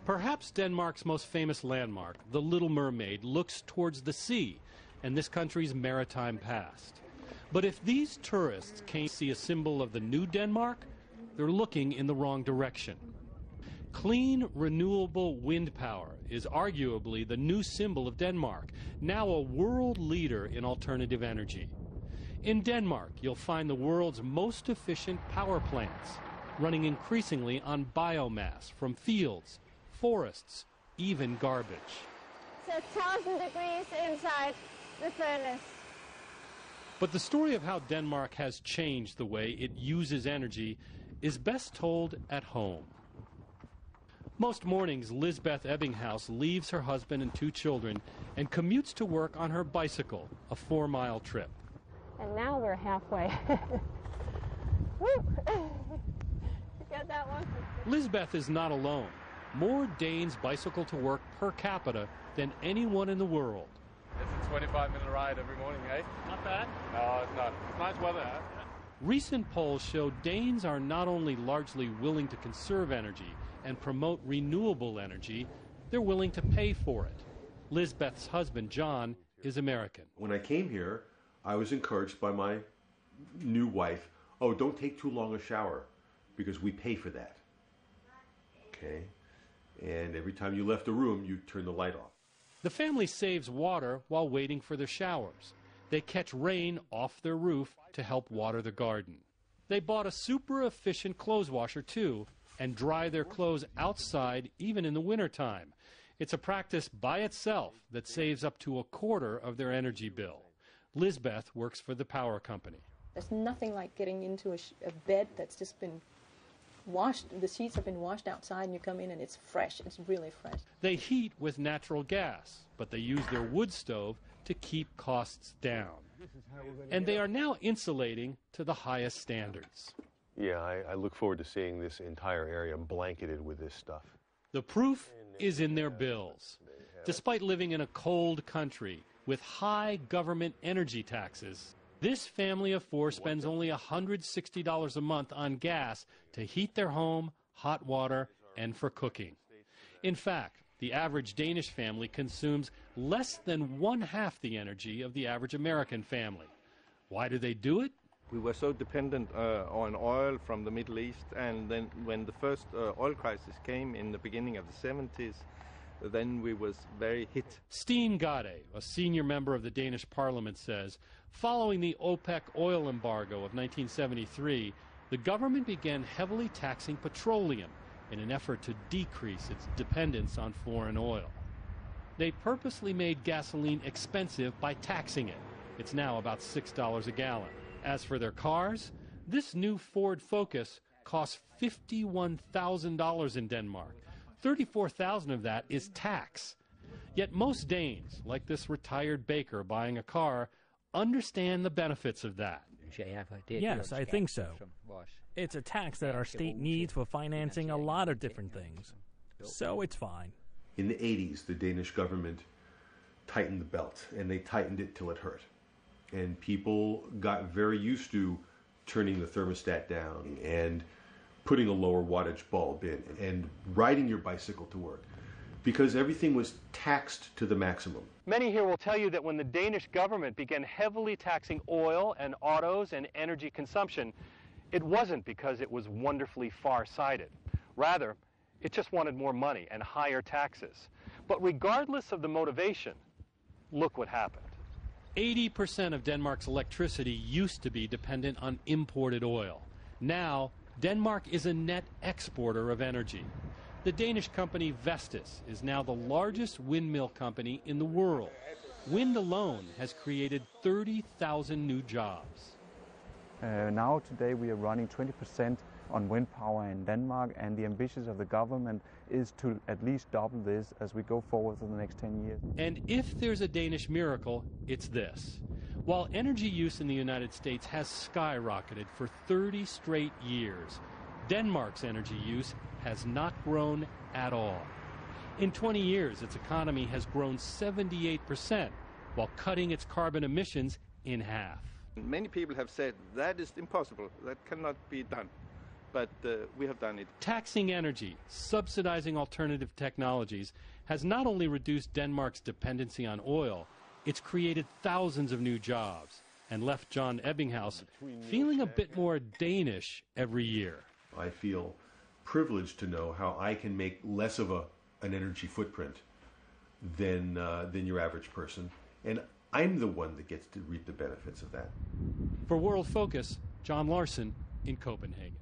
Perhaps Denmark's most famous landmark, the Little Mermaid, looks towards the sea and this country's maritime past. But if these tourists can't see a symbol of the new Denmark, they're looking in the wrong direction. Clean, renewable wind power is arguably the new symbol of Denmark, now a world leader in alternative energy. In Denmark, you'll find the world's most efficient power plants, running increasingly on biomass from fields, forests, even garbage. It's 1,000 degrees inside the furnace. But the story of how Denmark has changed the way it uses energy is best told at home. Most mornings, Lisbeth Ebbinghaus leaves her husband and 2 children and commutes to work on her bicycle, a 4-mile trip. And now we're halfway. Woo! You got that one? Lisbeth is not alone. More Danes bicycle to work per capita than anyone in the world. It's a 25-minute ride every morning, eh? Not bad. No, it's not. It's nice weather, huh? Recent polls show Danes are not only largely willing to conserve energy and promote renewable energy, they're willing to pay for it. Lisbeth's husband, John, is American. When I came here, I was encouraged by my new wife, oh, don't take too long a shower because we pay for that. Okay? And every time you left the room, you turn the light off. The family saves water while waiting for their showers. They catch rain off their roof to help water the garden. They bought a super efficient clothes washer too and dry their clothes outside even in the wintertime. It's a practice by itself that saves up to 1/4 of their energy bill. Lisbeth works for the power company. There's nothing like getting into a bed that's just been washed, the sheets have been washed outside and you come in and it's fresh, it's really fresh. They heat with natural gas, but they use their wood stove to keep costs down. And they are now insulating to the highest standards. Yeah, I look forward to seeing this entire area blanketed with this stuff. The proof is in their bills. Despite living in a cold country with high government energy taxes, this family of 4 spends only $160 a month on gas to heat their home, hot water, and for cooking. In fact, the average Danish family consumes less than 1/2 the energy of the average American family. Why do they do it? We were so dependent on oil from the Middle East, and then when the first oil crisis came in the beginning of the 70s, then we was very hit. Steen Gade, a senior member of the Danish parliament, says, following the OPEC oil embargo of 1973, the government began heavily taxing petroleum in an effort to decrease its dependence on foreign oil. They purposely made gasoline expensive by taxing it. It's now about $6 a gallon. As for their cars, this new Ford Focus costs $51,000 in Denmark. $34,000 of that is tax. Yet most Danes, like this retired baker buying a car, understand the benefits of that. Yes, I think so. It's a tax that our state needs for financing a lot of different things. So it's fine. In the 80s, the Danish government tightened the belt, and they tightened it till it hurt. And people got very used to turning the thermostat down and putting a lower wattage bulb in and riding your bicycle to work, because everything was taxed to the maximum. Many here will tell you that when the Danish government began heavily taxing oil and autos and energy consumption, it wasn't because it was wonderfully far-sighted. Rather, it just wanted more money and higher taxes. But regardless of the motivation, look what happened. 80% of Denmark's electricity used to be dependent on imported oil. Now, Denmark is a net exporter of energy. The Danish company Vestas is now the largest windmill company in the world. Wind alone has created 30,000 new jobs. Now today we are running 20% on wind power in Denmark, and the ambitions of the government is to at least double this as we go forward for the next 10 years. And if there's a Danish miracle, it's this. While energy use in the United States has skyrocketed for 30 straight years, Denmark's energy use has not grown at all. In 20 years, its economy has grown 78%, while cutting its carbon emissions in half. Many people have said that is impossible, that cannot be done. but we have done it. Taxing energy, subsidizing alternative technologies has not only reduced Denmark's dependency on oil, it's created thousands of new jobs and left John Ebbinghaus feeling a bit more Danish every year. I feel privileged to know how I can make less of an energy footprint than your average person, and I'm the one that gets to reap the benefits of that. For World Focus, John Larson in Copenhagen.